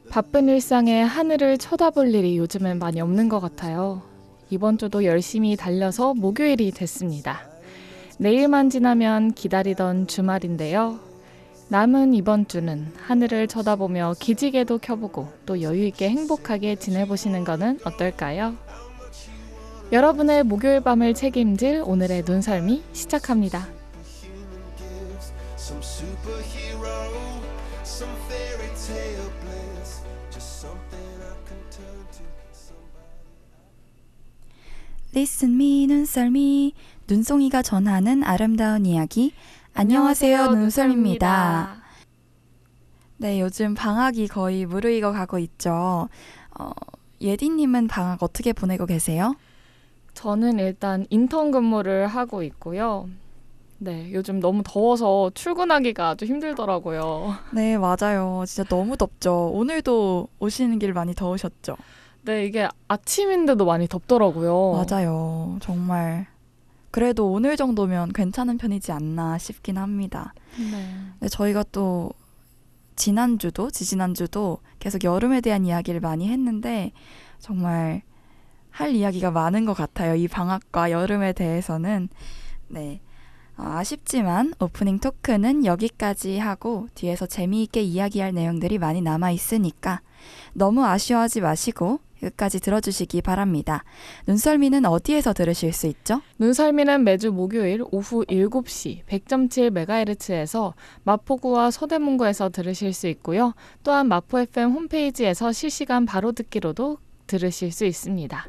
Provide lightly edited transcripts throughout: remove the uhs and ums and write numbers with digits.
바쁜 일상에 하늘을 쳐다볼 일이 요즘엔 많이 없는 것 같아요. 이번 주도 열심히 달려서 목요일이 됐습니다. 내일만 지나면 기다리던 주말인데요. 남은 이번 주는 하늘을 쳐다보며 기지개도 켜보고 또 여유있게 행복하게 지내보시는 거는 어떨까요? 여러분의 목요일 밤을 책임질 오늘의 눈썰미 시작합니다. Listen me 눈썰미, 눈송이가 전하는 아름다운 이야기. 안녕하세요, 눈썰미입니다. 네, 요즘 방학이 거의 무르익어 가고 있죠. 예디님은 방학 어떻게 보내고 계세요? 저는 일단 인턴 근무를 하고 있고요. 네, 요즘 너무 더워서 출근하기가 아주 힘들더라고요. 네, 맞아요. 진짜 너무 덥죠. 오늘도 오시는 길 많이 더우셨죠? 네, 이게 아침인데도 많이 덥더라고요. 맞아요. 정말. 그래도 오늘 정도면 괜찮은 편이지 않나 싶긴 합니다. 네, 저희가 또 지지난주도 계속 여름에 대한 이야기를 많이 했는데 정말 할 이야기가 많은 것 같아요. 이 방학과 여름에 대해서는. 네. 아쉽지만 오프닝 토크는 여기까지 하고 뒤에서 재미있게 이야기할 내용들이 많이 남아있으니까 너무 아쉬워하지 마시고 끝까지 들어주시기 바랍니다. 눈썰미는 어디에서 들으실 수 있죠? 눈썰미는 매주 목요일 오후 7시 100.7MHz에서 마포구와 서대문구에서 들으실 수 있고요. 또한 마포 FM 홈페이지에서 실시간 바로 듣기로도 들으실 수 있습니다.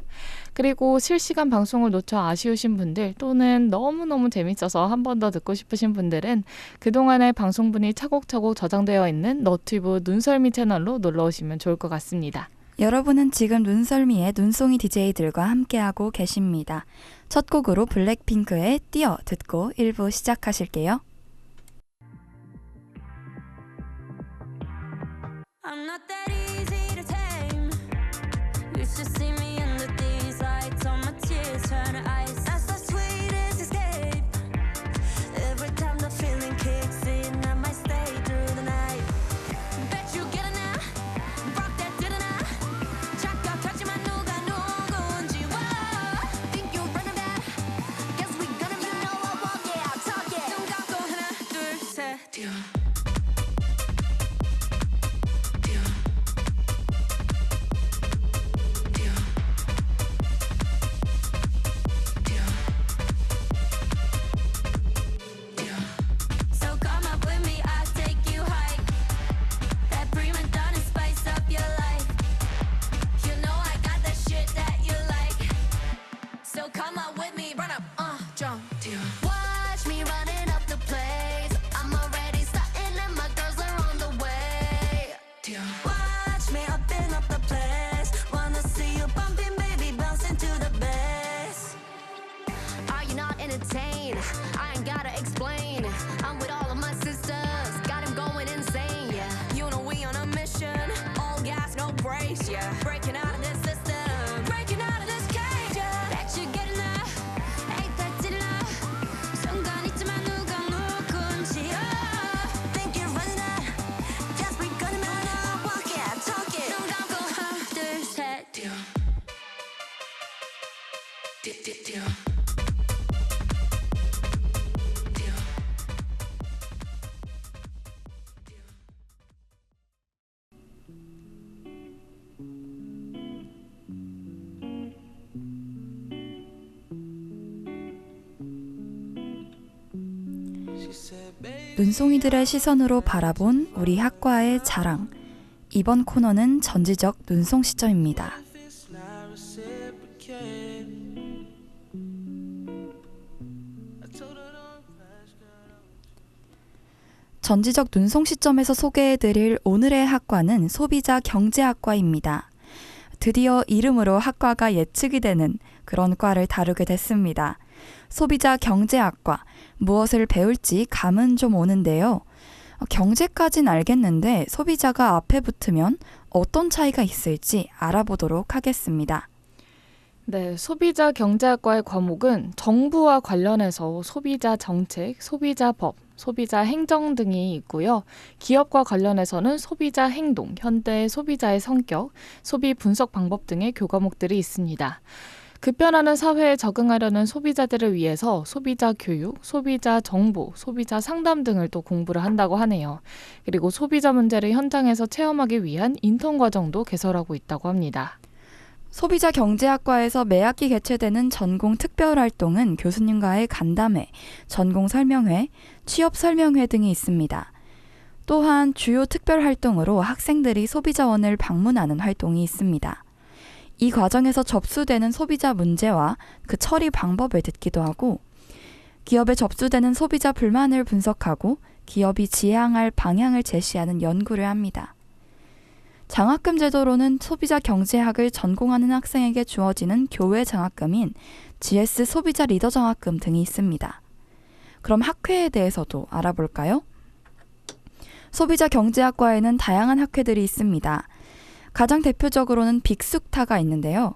그리고 실시간 방송을 놓쳐 아쉬우신 분들 또는 너무너무 재밌어서 한 번 더 듣고 싶으신 분들은 그동안의 방송분이 차곡차곡 저장되어 있는 너튜브 눈썰미 채널로 놀러오시면 좋을 것 같습니다. 여러분은 지금 눈썰미의 눈송이 DJ들과 함께하고 계십니다. 첫 곡으로 블랙핑크의 뛰어 듣고 1부 시작하실게요. I'm not that easy to tame. You should see me under these lights. All my tears turn to ice. That's the sweetest escape. Every time the feeling kicks in, I might stay through the night. Bet you get it now. Rock that didn't I? 착각하지만 누가 누군지 와. Think you're running back? Guess we gonna be. You know I walk it, I'll talk it. 눈 감고 하나 둘 셋. 뛰어. Watch me running up the place. I'm already starting and my girls are on the way. Watch me upping up the place. Wanna see you bumping, baby, bouncing to the bass. Are you not entertained? I ain't gotta explain. I'm with all of my sisters, got him going insane. Yeah, you know we on a mission. All gas, no brakes. Yeah, breaking out of this system, breaking out of this cage. Yeah, bet you get enough. Ain't that did enough? 순간 있지만 누가 누군지. Think you're running out? Guess we gonna walk it, talk it. 눈 감고 하나 둘 셋. 뛰어. 뛰어. 눈송이들의 시선으로 바라본 우리 학과의 자랑. 이번 코너는 전지적 눈송 시점입니다. 전지적 눈송 시점에서 소개해드릴 오늘의 학과는 소비자 경제학과입니다. 드디어 이름으로 학과가 예측이 되는 그런 과를 다루게 됐습니다. 소비자 경제학과, 무엇을 배울지 감은 좀 오는데요. 경제까진 알겠는데 소비자가 앞에 붙으면 어떤 차이가 있을지 알아보도록 하겠습니다. 네, 소비자 경제학과의 과목은 정부와 관련해서 소비자 정책, 소비자 법, 소비자 행정 등이 있고요. 기업과 관련해서는 소비자 행동, 현대 소비자의 성격, 소비 분석 방법 등의 교과목들이 있습니다. 급변하는 사회에 적응하려는 소비자들을 위해서 소비자 교육, 소비자 정보, 소비자 상담 등을 또 공부를 한다고 하네요. 그리고 소비자 문제를 현장에서 체험하기 위한 인턴 과정도 개설하고 있다고 합니다. 소비자 경제학과에서 매학기 개최되는 전공 특별활동은 교수님과의 간담회, 전공 설명회, 취업 설명회 등이 있습니다. 또한 주요 특별활동으로 학생들이 소비자원을 방문하는 활동이 있습니다. 이 과정에서 접수되는 소비자 문제와 그 처리 방법을 듣기도 하고 기업에 접수되는 소비자 불만을 분석하고 기업이 지향할 방향을 제시하는 연구를 합니다. 장학금 제도로는 소비자 경제학을 전공하는 학생에게 주어지는 교외 장학금인 GS 소비자 리더 장학금 등이 있습니다. 그럼 학회에 대해서도 알아볼까요? 소비자 경제학과에는 다양한 학회들이 있습니다. 가장 대표적으로는 빅숙타가 있는데요.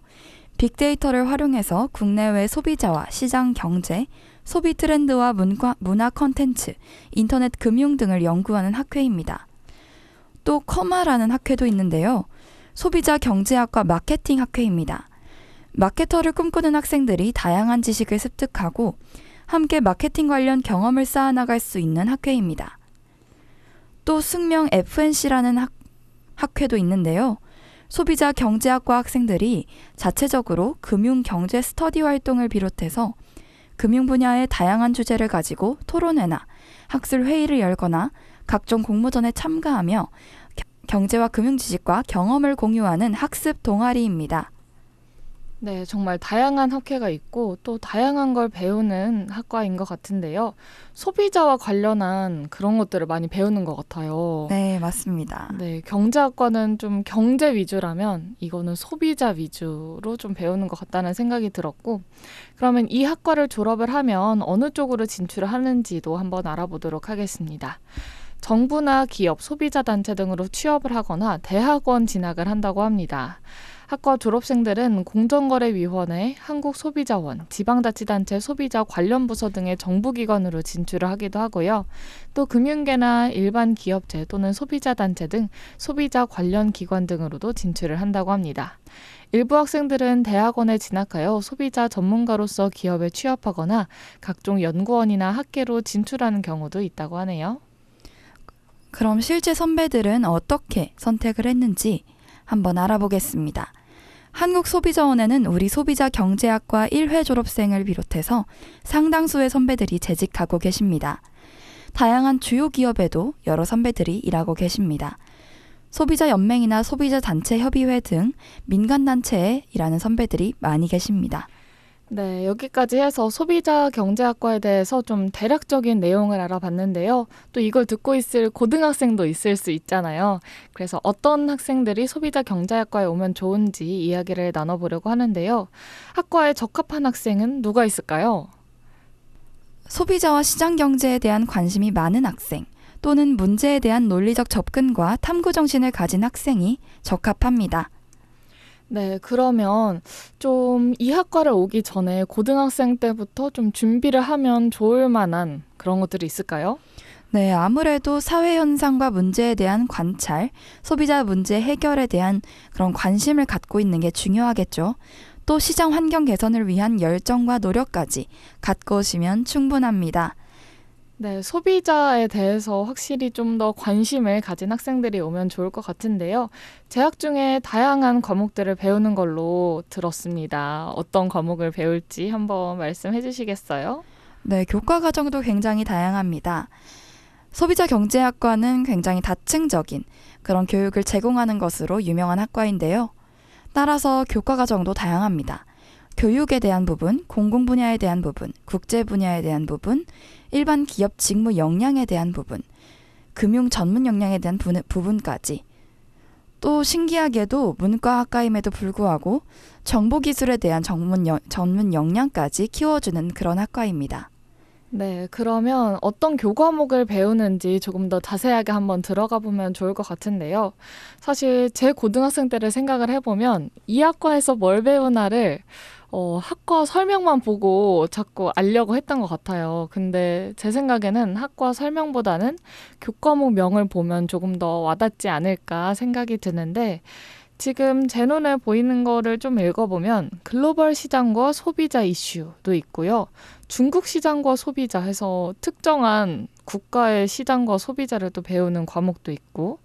빅데이터를 활용해서 국내외 소비자와 시장 경제, 소비 트렌드와 문화 콘텐츠, 인터넷 금융 등을 연구하는 학회입니다. 또 커마라는 학회도 있는데요. 소비자 경제학과 마케팅 학회입니다. 마케터를 꿈꾸는 학생들이 다양한 지식을 습득하고 함께 마케팅 관련 경험을 쌓아나갈 수 있는 학회입니다. 또 숙명 FNC라는 학회도 있는데요. 소비자 경제학과 학생들이 자체적으로 금융 경제 스터디 활동을 비롯해서 금융 분야의 다양한 주제를 가지고 토론회나 학술 회의를 열거나 각종 공모전에 참가하며 경제와 금융 지식과 경험을 공유하는 학습 동아리입니다. 네, 정말 다양한 학회가 있고 또 다양한 걸 배우는 학과인 것 같은데요. 소비자와 관련한 그런 것들을 많이 배우는 것 같아요. 네, 맞습니다. 네, 경제학과는 좀 경제 위주라면 이거는 소비자 위주로 좀 배우는 것 같다는 생각이 들었고, 그러면 이 학과를 졸업을 하면 어느 쪽으로 진출을 하는지도 한번 알아보도록 하겠습니다. 정부나 기업, 소비자단체 등으로 취업을 하거나 대학원 진학을 한다고 합니다. 학과 졸업생들은 공정거래위원회, 한국소비자원, 지방자치단체 소비자 관련 부서 등의 정부기관으로 진출을 하기도 하고요. 또 금융계나 일반 기업체 또는 소비자단체 등 소비자 관련 기관 등으로도 진출을 한다고 합니다. 일부 학생들은 대학원에 진학하여 소비자 전문가로서 기업에 취업하거나 각종 연구원이나 학계로 진출하는 경우도 있다고 하네요. 그럼 실제 선배들은 어떻게 선택을 했는지 한번 알아보겠습니다. 한국소비자원에는 우리 소비자 경제학과 1회 졸업생을 비롯해서 상당수의 선배들이 재직하고 계십니다. 다양한 주요 기업에도 여러 선배들이 일하고 계십니다. 소비자연맹이나 소비자단체협의회 등 민간단체에 일하는 선배들이 많이 계십니다. 네, 여기까지 해서 소비자 경제학과에 대해서 좀 대략적인 내용을 알아봤는데요. 또 이걸 듣고 있을 고등학생도 있을 수 있잖아요. 그래서 어떤 학생들이 소비자 경제학과에 오면 좋은지 이야기를 나눠보려고 하는데요. 학과에 적합한 학생은 누가 있을까요? 소비자와 시장 경제에 대한 관심이 많은 학생 또는 문제에 대한 논리적 접근과 탐구 정신을 가진 학생이 적합합니다. 네, 그러면 좀 이 학과를 오기 전에 고등학생 때부터 좀 준비를 하면 좋을 만한 그런 것들이 있을까요? 네, 아무래도 사회 현상과 문제에 대한 관찰, 소비자 문제 해결에 대한 그런 관심을 갖고 있는 게 중요하겠죠. 또 시장 환경 개선을 위한 열정과 노력까지 갖고 오시면 충분합니다. 네, 소비자에 대해서 확실히 좀 더 관심을 가진 학생들이 오면 좋을 것 같은데요. 재학 중에 다양한 과목들을 배우는 걸로 들었습니다. 어떤 과목을 배울지 한번 말씀해 주시겠어요? 네, 교과 과정도 굉장히 다양합니다. 소비자 경제학과는 굉장히 다층적인 그런 교육을 제공하는 것으로 유명한 학과인데요. 따라서 교과 과정도 다양합니다. 교육에 대한 부분, 공공 분야에 대한 부분, 국제 분야에 대한 부분, 일반 기업 직무 역량에 대한 부분, 금융 전문 역량에 대한 부분까지. 또 신기하게도 문과학과임에도 불구하고 정보기술에 대한 전문 역량까지 키워주는 그런 학과입니다. 네, 그러면 어떤 교과목을 배우는지 조금 더 자세하게 한번 들어가 보면 좋을 것 같은데요. 사실 제 고등학생 때를 생각을 해보면 이 학과에서 뭘 배우나를 학과 설명만 보고 자꾸 알려고 했던 것 같아요. 근데 제 생각에는 학과 설명보다는 교과목 명을 보면 조금 더 와닿지 않을까 생각이 드는데 지금 제 눈에 보이는 거를 좀 읽어보면 글로벌 시장과 소비자 이슈도 있고요. 중국 시장과 소비자 해서 특정한 국가의 시장과 소비자를 또 배우는 과목도 있고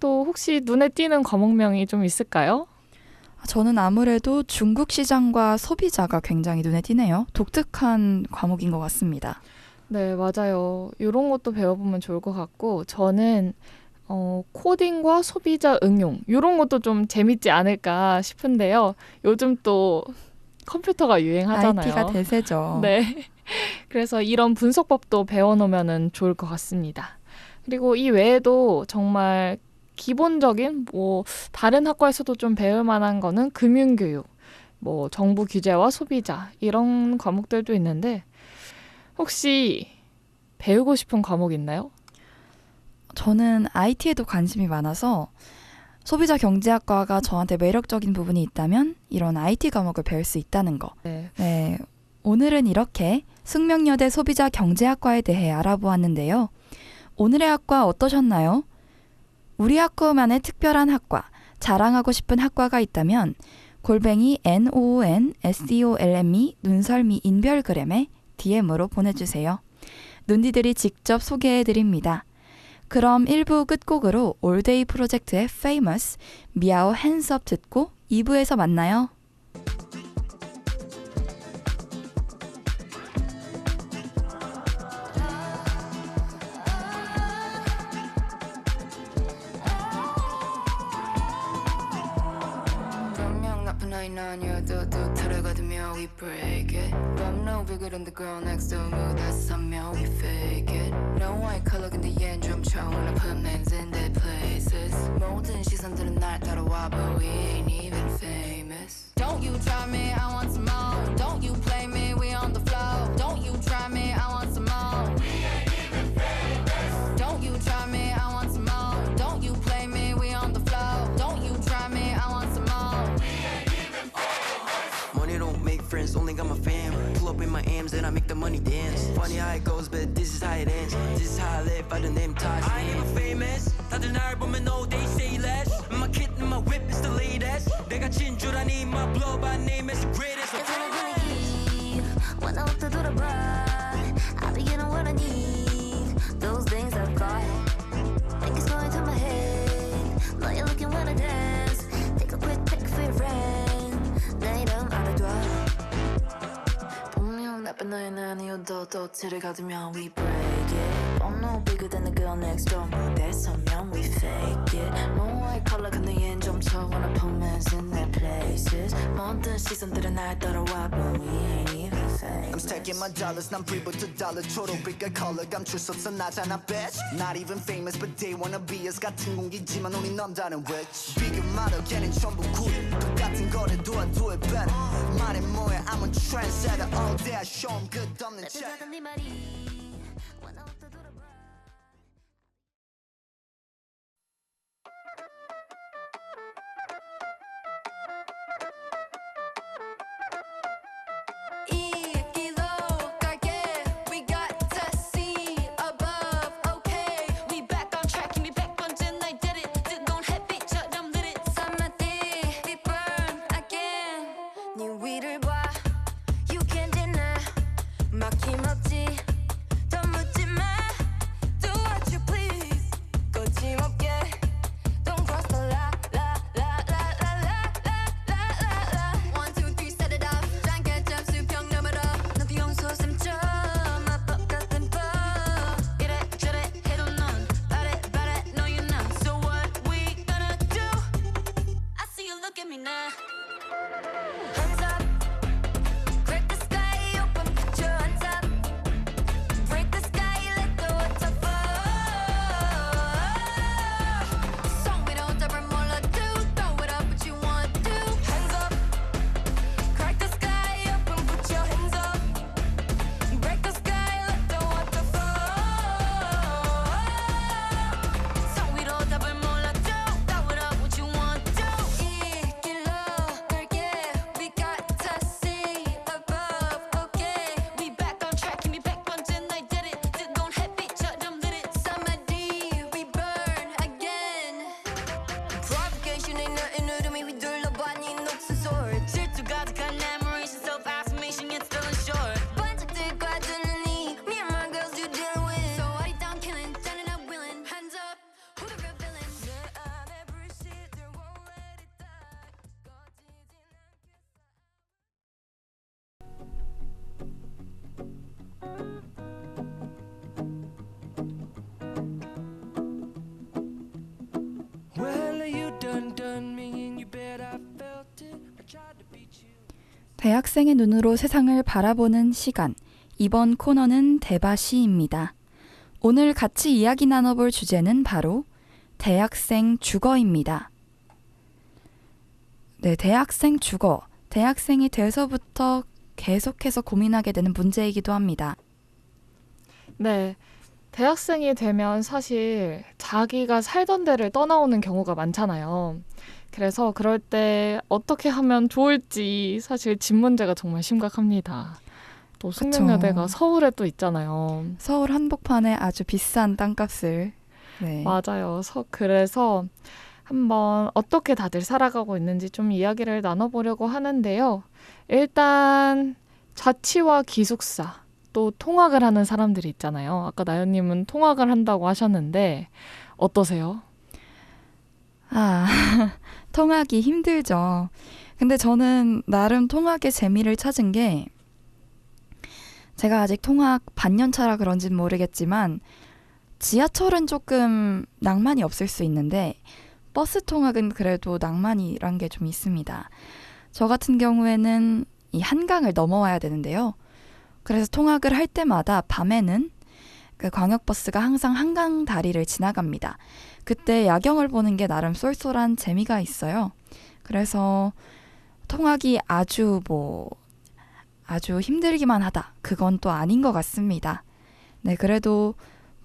또 혹시 눈에 띄는 과목명이 좀 있을까요? 저는 아무래도 중국 시장과 소비자가 굉장히 눈에 띄네요. 독특한 과목인 것 같습니다. 네, 맞아요. 이런 것도 배워보면 좋을 것 같고 저는 코딩과 소비자 응용 이런 것도 좀 재밌지 않을까 싶은데요. 요즘 또 컴퓨터가 유행하잖아요. IT가 대세죠. 네. 그래서 이런 분석법도 배워놓으면 좋을 것 같습니다. 그리고 이 외에도 정말 기본적인 다른 학과에서도 좀 배울 만한 거는 금융교육, 정부 규제와 소비자 이런 과목들도 있는데 혹시 배우고 싶은 과목 있나요? 저는 IT에도 관심이 많아서 소비자 경제학과가 저한테 매력적인 부분이 있다면 이런 IT 과목을 배울 수 있다는 거. 네. 네, 오늘은 이렇게 숙명여대 소비자 경제학과에 대해 알아보았는데요. 오늘의 학과 어떠셨나요? 우리 학과만의 특별한 학과, 자랑하고 싶은 학과가 있다면 @NOONSEOLME 눈설미 인별그램에 DM으로 보내주세요. 눈디들이 직접 소개해드립니다. 그럼 1부 끝곡으로 올데이 프로젝트의 Famous, 미아오 핸즈업 듣고 2부에서 만나요. 분명 나쁜 아이는 아니어도 또 들어가두며 we break it I'm no bigger than the girl next to me that's somehow we fake it No white color 근데 얜 좀 처음으로 put names in their places 모든 시선들은 날 따라와 but we ain't even famous Don't you try me, I want some more Don't you play me, we on the floor Don't you try me, I want some more We ain't even famous Don't you try me, I want some more Don't you play me, we on the floor Don't you try me, I want some more Money don't make friends, only got my fam. Pull up in my M's, then I make the money dance. Funny how it goes, but this is how it ends. This is how I live, by the name Taj. I ain't famous. 다들 날 보면 no, they say less. My kit and my whip is the latest. 내가 진주라니, my blow by name is the greatest. When I look to the bright, I be getting what I need. Those things I've got, think it's going to my head. Now you're looking when I dance. Take a quick pic for your friend. 내 이름 알아둬. 분명 나쁜 너의 아니어도 또 들어가두면 we break it. I'm no bigger than the girl next door. 무대 서면 we fake it. No white color 근데 얜 좀 wanna put men in their places. 모든 시선들은 날 따라와 but we ain't even famous. I'm stacking my dollars 난 불부터 달러 초록빛깔 컬러 감출 수 없어 나잖아 bitch Not even famous but they wanna be us 같은 공기지만 우린 남다른 witch 비교 말어 걔는 전부 구리 똑같은 거를 do I do it better 말해 뭐해 I'm a trendsetter all day I show 'em 끝없는 check 따뜻하던 네 말이 When I look to the bright. 이길로 갈게 We got to see above Okay We back on track 이미 100번째 날 did it 뜨거운 햇빛처럼 lit it Somebody we burn again 네 위를 봐 You can't deny 막힘없지 더 묻지 마 Do what you please 거침없게 Don't cross the line One, two, three, set it off. 장결점 수평 너머로 너도 용솟음점 마법 같은 법 이래저래 해도 넌 바래 no you know So what we gonna do? I see you look at me now Hands up Crack the sky open put your hands up 대학생의 눈으로 세상을 바라보는 시간. 이번 코너는 대바시입니다. 오늘 같이 이야기 나눠볼 주제는 바로 대학생 주거입니다. 네, 대학생 주거. 대학생이 돼서부터 계속해서 고민하게 되는 문제이기도 합니다. 네. 대학생이 되면 사실 자기가 살던 데를 떠나오는 경우가 많잖아요. 그래서 그럴 때 어떻게 하면 좋을지 사실 집 문제가 정말 심각합니다. 또 숙명여대가 서울에 또 있잖아요. 서울 한복판에 아주 비싼 땅값을. 네. 맞아요. 그래서 한번 어떻게 다들 살아가고 있는지 좀 이야기를 나눠보려고 하는데요. 일단 자취와 기숙사, 또 통학을 하는 사람들이 있잖아요. 아까 나연님은 통학을 한다고 하셨는데 어떠세요? 통학이 힘들죠. 근데 저는 나름 통학의 재미를 찾은 게 제가 아직 통학 반년차라 그런진 모르겠지만 지하철은 조금 낭만이 없을 수 있는데 버스 통학은 그래도 낭만이란 게 좀 있습니다. 저 같은 경우에는 이 한강을 넘어와야 되는데요. 그래서 통학을 할 때마다 밤에는 그 광역버스가 항상 한강 다리를 지나갑니다. 그때 야경을 보는 게 나름 쏠쏠한 재미가 있어요. 그래서 통학이 아주 힘들기만 하다. 그건 또 아닌 것 같습니다. 네, 그래도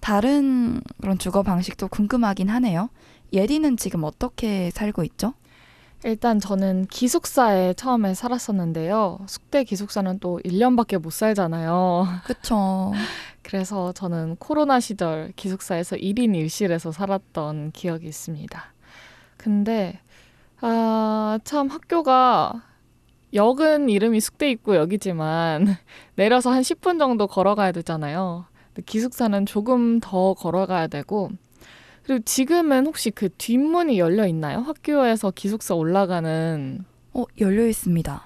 다른 그런 주거 방식도 궁금하긴 하네요. 예리는 지금 어떻게 살고 있죠? 일단 저는 기숙사에 처음에 살았었는데요. 숙대 기숙사는 또 1년밖에 못 살잖아요. 그쵸. 그래서 저는 코로나 시절 기숙사에서 1인 1실에서 살았던 기억이 있습니다. 근데 참 학교가 역은 이름이 숙대 입구역이지만 내려서 한 10분 정도 걸어가야 되잖아요. 근데 기숙사는 조금 더 걸어가야 되고 그리고 지금은 혹시 그 뒷문이 열려 있나요? 학교에서 기숙사 올라가는. 열려 있습니다.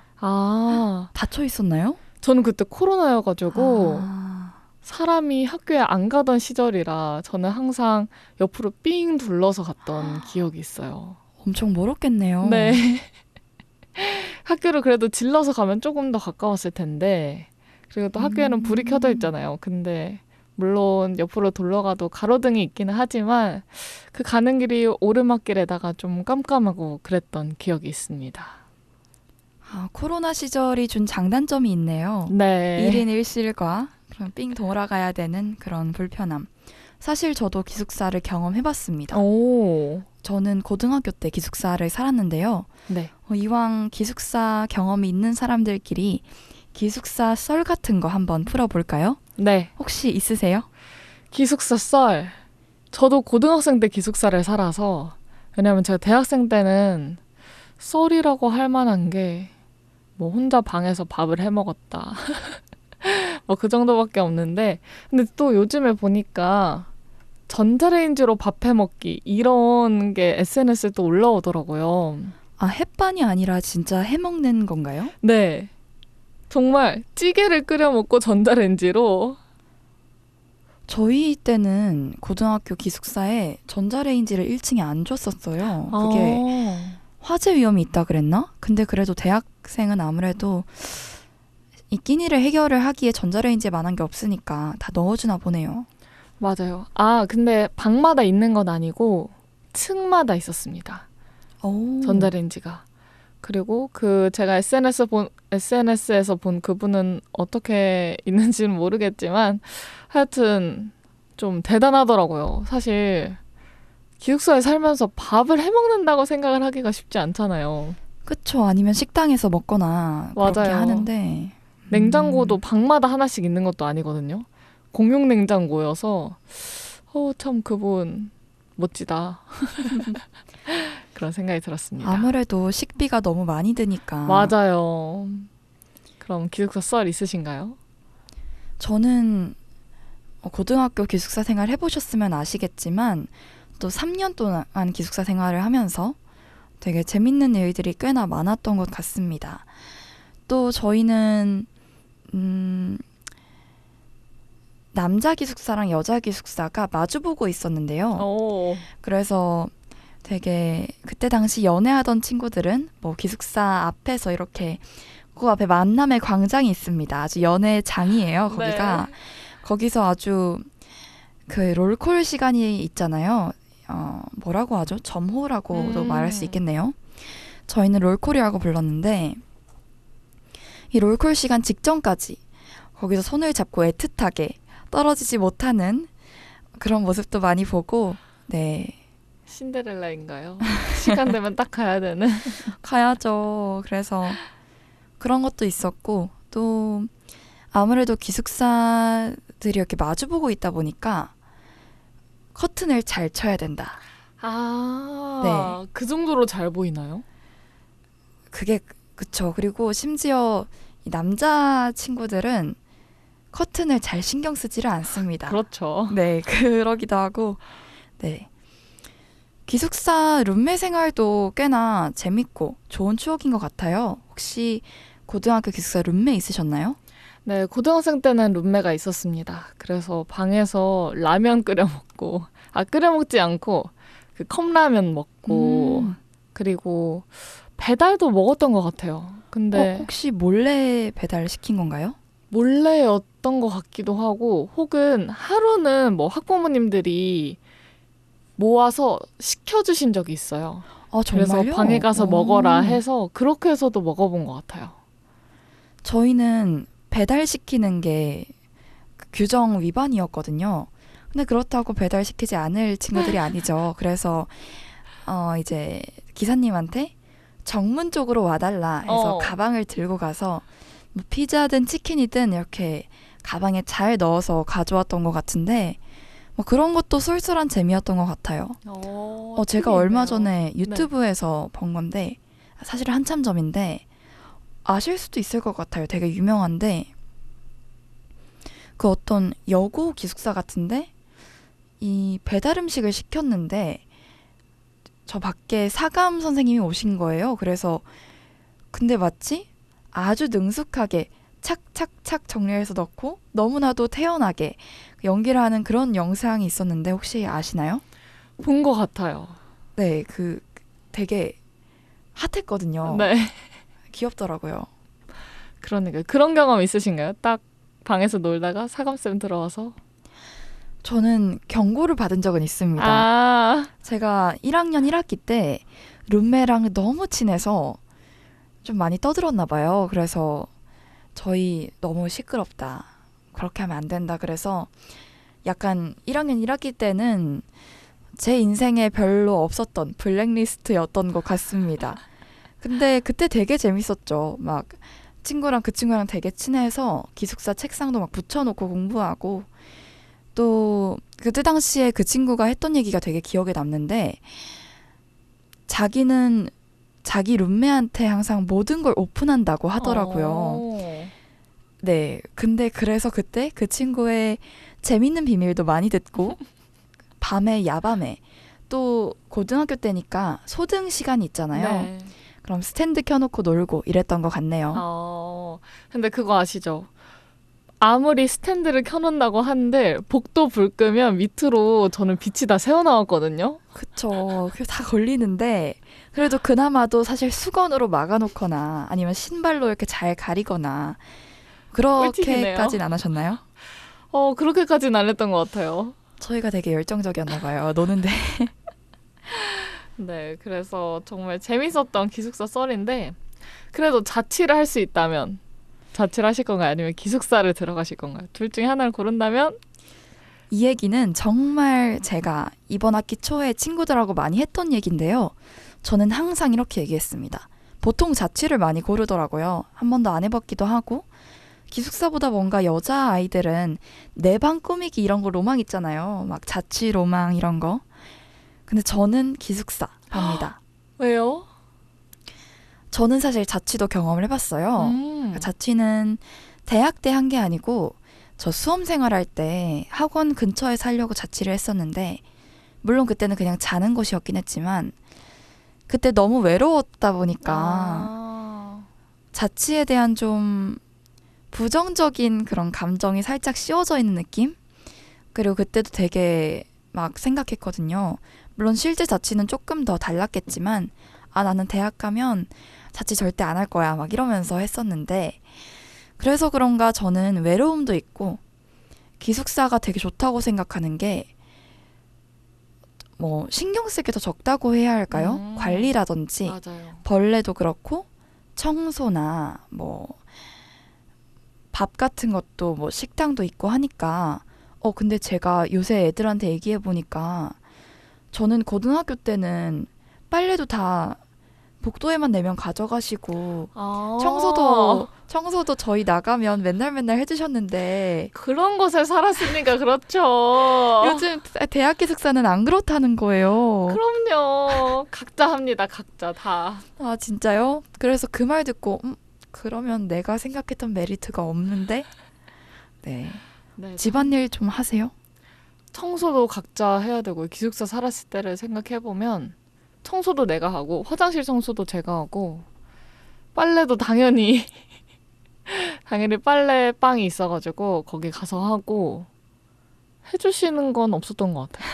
닫혀 있었나요? 저는 그때 코로나여가지고 사람이 학교에 안 가던 시절이라 저는 항상 옆으로 삥 둘러서 갔던 기억이 있어요. 엄청 멀었겠네요. 네. 학교를 그래도 질러서 가면 조금 더 가까웠을 텐데 그리고 또 학교에는 불이 켜져 있잖아요. 근데 물론 옆으로 돌러가도 가로등이 있기는 하지만 그 가는 길이 오르막길에다가 좀 깜깜하고 그랬던 기억이 있습니다. 코로나 시절이 준 장단점이 있네요. 네. 1인 1실과 그럼 삥 돌아가야 되는 그런 불편함. 사실 저도 기숙사를 경험해봤습니다. 오. 저는 고등학교 때 기숙사를 살았는데요. 네. 이왕 기숙사 경험이 있는 사람들끼리 기숙사 썰 같은 거 한번 풀어볼까요? 네. 혹시 있으세요? 기숙사 썰. 저도 고등학생 때 기숙사를 살아서 왜냐면 제가 대학생 때는 썰이라고 할 만한 게 뭐 혼자 방에서 밥을 해 먹었다. 뭐 그 정도밖에 없는데 근데 또 요즘에 보니까 전자레인지로 밥 해 먹기 이런 게 SNS에 또 올라오더라고요. 햇반이 아니라 진짜 해 먹는 건가요? 네. 정말 찌개를 끓여 먹고 전자레인지로. 저희 때는 고등학교 기숙사에 전자레인지를 1층에 안 줬었어요. 그게 화재 위험이 있다 그랬나? 근데 그래도 대학생은 아무래도 이 끼니를 해결을 하기에 전자레인지에 만한 게 없으니까 다 넣어주나 보네요. 맞아요. 근데 방마다 있는 건 아니고 층마다 있었습니다. 전자레인지가. 그리고 제가 SNS에서 본 그분은 어떻게 있는지는 모르겠지만 하여튼 좀 대단하더라고요. 사실 기숙사에 살면서 밥을 해 먹는다고 생각을 하기가 쉽지 않잖아요. 그쵸. 아니면 식당에서 먹거나 그렇게 맞아요. 하는데 냉장고도 방마다 하나씩 있는 것도 아니거든요. 공용 냉장고여서 참 그분 멋지다. 그런 생각이 들었습니다. 아무래도 식비가 너무 많이 드니까. 맞아요. 그럼 기숙사 썰 있으신가요? 저는 고등학교 기숙사 생활 해보셨으면 아시겠지만 또 3년 동안 기숙사 생활을 하면서 되게 재밌는 일들이 꽤나 많았던 것 같습니다. 또 저희는 남자 기숙사랑 여자 기숙사가 마주보고 있었는데요. 그래서 되게 그때 당시 연애하던 친구들은 뭐 기숙사 앞에서 이렇게 그 앞에 만남의 광장이 있습니다. 아주 연애장이에요. 거기가. 네. 거기서 아주 그 롤콜 시간이 있잖아요. 뭐라고 하죠? 점호라고도 말할 수 있겠네요. 저희는 롤콜이라고 불렀는데 이 롤콜 시간 직전까지 거기서 손을 잡고 애틋하게 떨어지지 못하는 그런 모습도 많이 보고 네 신데렐라인가요? 시간 되면 딱 가야 되는. 가야죠. 그래서 그런 것도 있었고 또 아무래도 기숙사들이 이렇게 마주보고 있다 보니까 커튼을 잘 쳐야 된다. 아, 그 정도로 잘 보이나요? 그게 그쵸. 그리고 심지어 이 남자 친구들은 커튼을 잘 신경 쓰지를 않습니다. 그렇죠. 네, 그러기도 하고 네. 기숙사 룸메 생활도 꽤나 재밌고 좋은 추억인 것 같아요. 혹시 고등학교 기숙사 룸메 있으셨나요? 네, 고등학생 때는 룸메가 있었습니다. 그래서 방에서 라면 끓여 먹고, 끓여 먹지 않고 그 컵라면 먹고, 그리고 배달도 먹었던 것 같아요. 근데 혹시 몰래 배달 시킨 건가요? 몰래였던 것 같기도 하고, 혹은 하루는 뭐 학부모님들이 모아서 시켜주신 적이 있어요. 그래서 정말요? 방에 가서 먹어라 해서 그렇게 해서도 먹어본 것 같아요. 저희는 배달시키는 게 규정 위반이었거든요. 근데 그렇다고 배달시키지 않을 친구들이 아니죠. 그래서 이제 기사님한테 정문 쪽으로 와달라 해서 가방을 들고 가서 뭐 피자든 치킨이든 이렇게 가방에 잘 넣어서 가져왔던 것 같은데 뭐 그런 것도 쏠쏠한 재미였던 것 같아요. 제가 얼마 전에 유튜브에서 본 건데 사실 한참 전인데 아실 수도 있을 것 같아요. 되게 유명한데 그 어떤 여고 기숙사 같은데 이 배달 음식을 시켰는데 저 밖에 사감 선생님이 오신 거예요. 그래서 근데 마치 아주 능숙하게 착착착 정리해서 넣고 너무나도 태연하게 연기를 하는 그런 영상이 있었는데 혹시 아시나요? 본 것 같아요. 네, 그 되게 핫했거든요. 네. 귀엽더라고요. 그러니까 그런 경험 있으신가요? 딱 방에서 놀다가 사감쌤 들어와서 저는 경고를 받은 적은 있습니다. 제가 1학년 1학기 때 룸메랑 너무 친해서 좀 많이 떠들었나 봐요. 그래서 저희 너무 시끄럽다. 그렇게 하면 안 된다. 그래서 약간 1학년 1학기 때는 제 인생에 별로 없었던 블랙리스트였던 것 같습니다. 근데 그때 되게 재밌었죠. 막 친구랑 그 친구랑 되게 친해서 기숙사 책상도 막 붙여놓고 공부하고 또 그때 당시에 그 친구가 했던 얘기가 되게 기억에 남는데 자기는 자기 룸메한테 항상 모든 걸 오픈한다고 하더라고요. 네, 근데 그래서 그때 그 친구의 재밌는 비밀도 많이 듣고 밤에 야밤에 또 고등학교 때니까 소등 시간이 있잖아요. 네. 그럼 스탠드 켜놓고 놀고 이랬던 것 같네요. 근데 그거 아시죠? 아무리 스탠드를 켜놓는다고 하는데 복도 불 끄면 밑으로 저는 빛이 다 새어나왔거든요. 그쵸. 그게 다 걸리는데 그래도 그나마도 사실 수건으로 막아놓거나 아니면 신발로 이렇게 잘 가리거나 그렇게까지는 안 하셨나요? 그렇게까지는 안 했던 것 같아요. 저희가 되게 열정적이었나 봐요. 노는데. 네, 그래서 정말 재밌었던 기숙사 썰인데 그래도 자취를 할 수 있다면 자취를 하실 건가요? 아니면 기숙사를 들어가실 건가요? 둘 중에 하나를 고른다면? 이 얘기는 정말 제가 이번 학기 초에 친구들하고 많이 했던 얘기인데요. 저는 항상 이렇게 얘기했습니다. 보통 자취를 많이 고르더라고요. 한 번도 안 해봤기도 하고 기숙사보다 뭔가 여자아이들은 내 방 꾸미기 이런 거 로망 있잖아요. 막 자취 로망 이런 거. 근데 저는 기숙사 갑니다. 왜요? 저는 사실 자취도 경험을 해봤어요. 그러니까 자취는 대학 때 한 게 아니고 저 수험 생활할 때 학원 근처에 살려고 자취를 했었는데 물론 그때는 그냥 자는 곳이었긴 했지만 그때 너무 외로웠다 보니까 자취에 대한 좀 부정적인 그런 감정이 살짝 씌워져 있는 느낌? 그리고 그때도 되게 막 생각했거든요. 물론 실제 자취는 조금 더 달랐겠지만 나는 대학 가면 자취 절대 안 할 거야 막 이러면서 했었는데 그래서 그런가 저는 외로움도 있고 기숙사가 되게 좋다고 생각하는 게 뭐 신경 쓰기도 적다고 해야 할까요? 관리라든지 맞아요. 벌레도 그렇고 청소나 뭐 밥 같은 것도 뭐 식당도 있고 하니까 근데 제가 요새 애들한테 얘기해 보니까 저는 고등학교 때는 빨래도 다 복도에만 내면 가져가시고 아. 청소도 저희 나가면 맨날 해주셨는데 그런 곳에 살았으니까 그렇죠. 요즘 대학 기숙사는 안 그렇다는 거예요. 그럼요. 각자 합니다. 각자 다. 아 진짜요? 그래서 그 말 듣고 그러면 내가 생각했던 메리트가 없는데 네 네. 집안일 좀 하세요? 청소도 각자 해야 되고 기숙사 살았을 때를 생각해 보면 청소도 내가 하고 화장실 청소도 제가 하고 빨래도 당연히 빨래방이 있어가지고 거기 가서 하고 해주시는 건 없었던 것 같아요.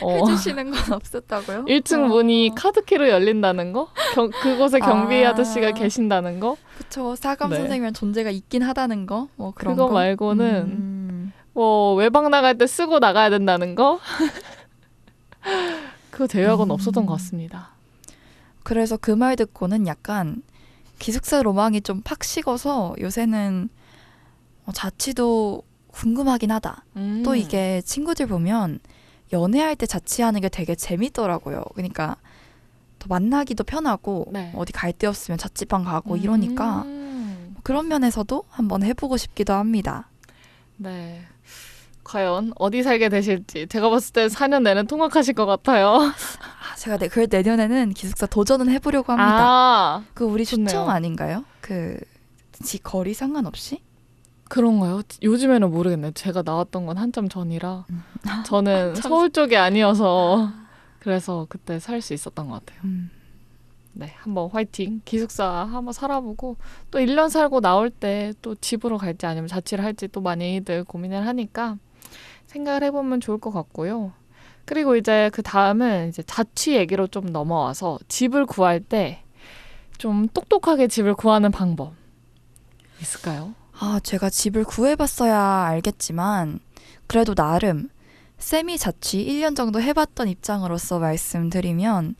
해주시는 건 없었다고요? 1층 문이 카드키로 열린다는 거? 그곳에 경비 아저씨가 계신다는 거? 그쵸. 사감 네. 선생님이란 존재가 있긴 하다는 거? 뭐 그런 그거 거? 말고는 뭐 외박 나갈 때 쓰고 나가야 된다는 거? 그 제약은 없었던 것 같습니다. 그래서 그 말 듣고는 약간 기숙사 로망이 좀 팍 식어서 요새는 자취도 궁금하긴 하다. 또 이게 친구들 보면 연애할 때 자취하는 게 되게 재밌더라고요. 그러니까 더 만나기도 편하고 네. 어디 갈 데 없으면 자취방 가고 이러니까 그런 면에서도 한번 해보고 싶기도 합니다. 네. 과연 어디 살게 되실지 제가 봤을 때 4년 내내 통학하실 것 같아요. 제가 그 내년에는 기숙사 도전은 해보려고 합니다. 아, 그 우리 좋네요. 추첨 아닌가요? 거리 상관없이? 그런가요? 요즘에는 모르겠네요. 제가 나왔던 건 한참 전이라 저는 서울 쪽이 아니어서 그래서 그때 살 수 있었던 것 같아요. 네, 한번 화이팅. 기숙사 한번 살아보고 또 1년 살고 나올 때 또 집으로 갈지 아니면 자취를 할지 또 많이들 고민을 하니까 생각을 해보면 좋을 것 같고요. 그리고 이제 그 다음은 이제 자취 얘기로 좀 넘어와서 집을 구할 때 좀 똑똑하게 집을 구하는 방법 있을까요? 제가 집을 구해봤어야 알겠지만 그래도 나름 세미 자취 1년 정도 해봤던 입장으로서 말씀드리면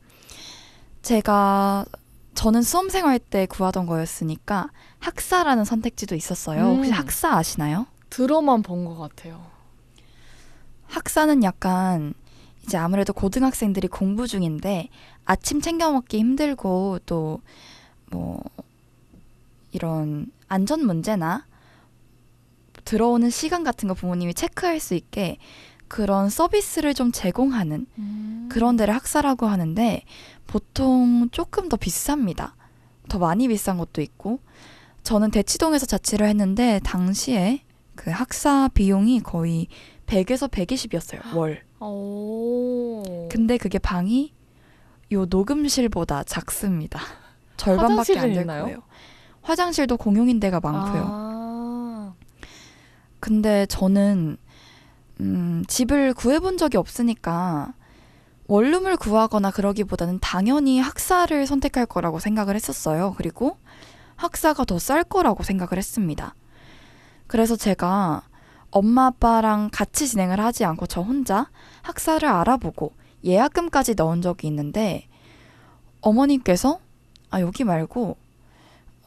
저는 수험생활 때 구하던 거였으니까 학사라는 선택지도 있었어요. 혹시 학사 아시나요? 들어만 본 것 같아요. 학사는 약간 이제 아무래도 고등학생들이 공부 중인데 아침 챙겨 먹기 힘들고 또 뭐 이런 안전 문제나 들어오는 시간 같은 거 부모님이 체크할 수 있게 그런 서비스를 좀 제공하는 그런 데를 학사라고 하는데 보통 조금 더 비쌉니다. 더 많이 비싼 것도 있고 저는 대치동에서 자취를 했는데 당시에 그 학사 비용이 거의 100에서 120이었어요. 월. 오. 근데 그게 방이 요 녹음실보다 작습니다. 절반밖에 안 화장실은 될 있나요? 거예요. 화장실도 공용인 데가 많고요. 아. 근데 저는 집을 구해본 적이 없으니까 원룸을 구하거나 그러기보다는 당연히 학사를 선택할 거라고 생각을 했었어요. 그리고 학사가 더 쌀 거라고 생각을 했습니다. 그래서 제가 엄마 아빠랑 같이 진행을 하지 않고 저 혼자 학사를 알아보고 예약금까지 넣은 적이 있는데 어머님께서 여기 말고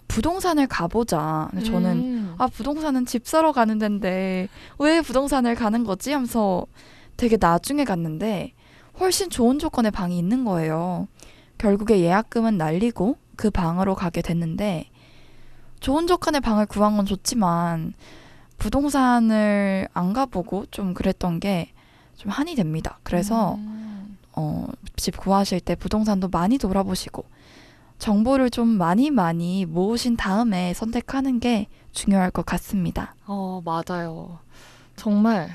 부동산을 가보자. 근데 저는 부동산은 집 사러 가는 데인데 왜 부동산을 가는 거지? 하면서 되게 나중에 갔는데 훨씬 좋은 조건의 방이 있는 거예요. 결국에 예약금은 날리고 그 방으로 가게 됐는데 좋은 조건의 방을 구한 건 좋지만 부동산을 안 가보고 좀 그랬던 게 좀 한이 됩니다. 그래서 집 구하실 때 부동산도 많이 돌아보시고 정보를 좀 많이 모으신 다음에 선택하는 게 중요할 것 같습니다. 맞아요. 정말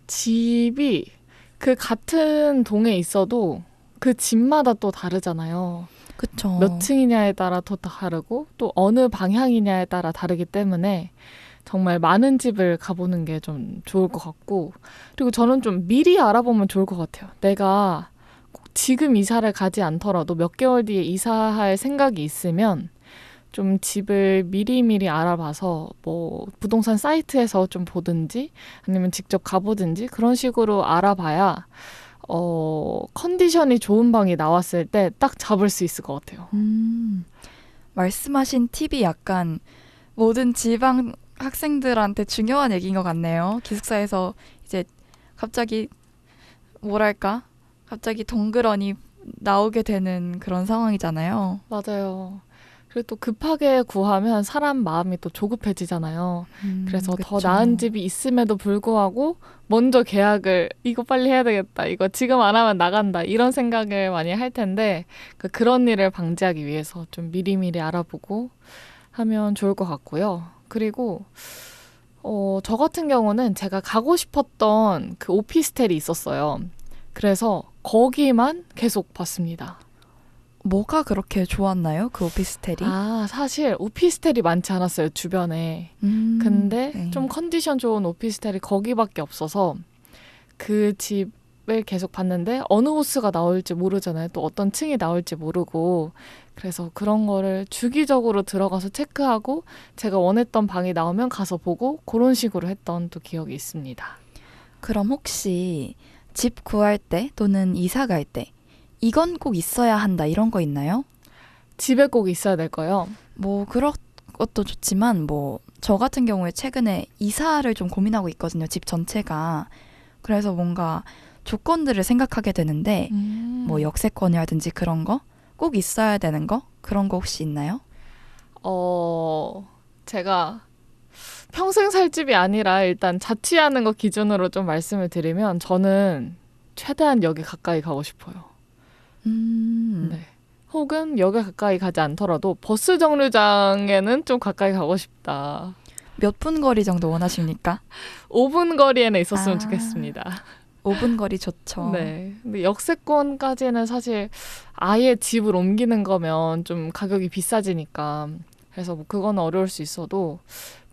집이 그 같은 동에 있어도 그 집마다 또 다르잖아요. 그쵸. 몇 층이냐에 따라 또 다르고 또 어느 방향이냐에 따라 다르기 때문에 정말 많은 집을 가보는 게 좀 좋을 것 같고 그리고 저는 좀 미리 알아보면 좋을 것 같아요. 내가 꼭 지금 이사를 가지 않더라도 몇 개월 뒤에 이사할 생각이 있으면 좀 집을 미리미리 알아봐서 뭐 부동산 사이트에서 좀 보든지 아니면 직접 가보든지 그런 식으로 알아봐야 컨디션이 좋은 방이 나왔을 때 딱 잡을 수 있을 것 같아요. 말씀하신 팁이 약간 모든 지방 학생들한테 중요한 얘기인 것 같네요. 기숙사에서 이제 갑자기 뭐랄까? 갑자기 덩그러니 나오게 되는 그런 상황이잖아요. 맞아요. 그리고 또 급하게 구하면 사람 마음이 또 조급해지잖아요. 그래서 더 그쵸. 나은 집이 있음에도 불구하고 먼저 계약을 이거 빨리 해야 되겠다. 이거 지금 안 하면 나간다. 이런 생각을 많이 할 텐데 그런 일을 방지하기 위해서 좀 미리미리 알아보고 하면 좋을 것 같고요. 그리고 저 같은 경우는 제가 가고 싶었던 그 오피스텔이 있었어요. 그래서 거기만 계속 봤습니다. 뭐가 그렇게 좋았나요? 그 오피스텔이? 사실 오피스텔이 많지 않았어요, 주변에. 근데 네. 좀 컨디션 좋은 오피스텔이 거기밖에 없어서 그 집을 계속 봤는데 어느 호수가 나올지 모르잖아요. 또 어떤 층이 나올지 모르고. 그래서 그런 거를 주기적으로 들어가서 체크하고 제가 원했던 방이 나오면 가서 보고 그런 식으로 했던 또 기억이 있습니다. 그럼 혹시 집 구할 때 또는 이사 갈 때 이건 꼭 있어야 한다 이런 거 있나요? 집에 꼭 있어야 될 거요. 뭐 그런 것도 좋지만 뭐 저 같은 경우에 최근에 이사를 좀 고민하고 있거든요. 집 전체가. 그래서 뭔가 조건들을 생각하게 되는데 뭐 역세권이라든지 그런 거 꼭 있어야 되는 거 그런 거 혹시 있나요? 제가 평생 살 집이 아니라 일단 자취하는 거 기준으로 좀 말씀을 드리면 저는 최대한 역에 가까이 가고 싶어요. 네. 혹은 역에 가까이 가지 않더라도 버스 정류장에는 좀 가까이 가고 싶다. 몇 분 거리 정도 원하십니까? 5분 거리에는 있었으면 아. 좋겠습니다. 5분 거리 좋죠. 네. 근데 역세권까지는 사실 아예 집을 옮기는 거면 좀 가격이 비싸지니까. 그래서 뭐 그건 어려울 수 있어도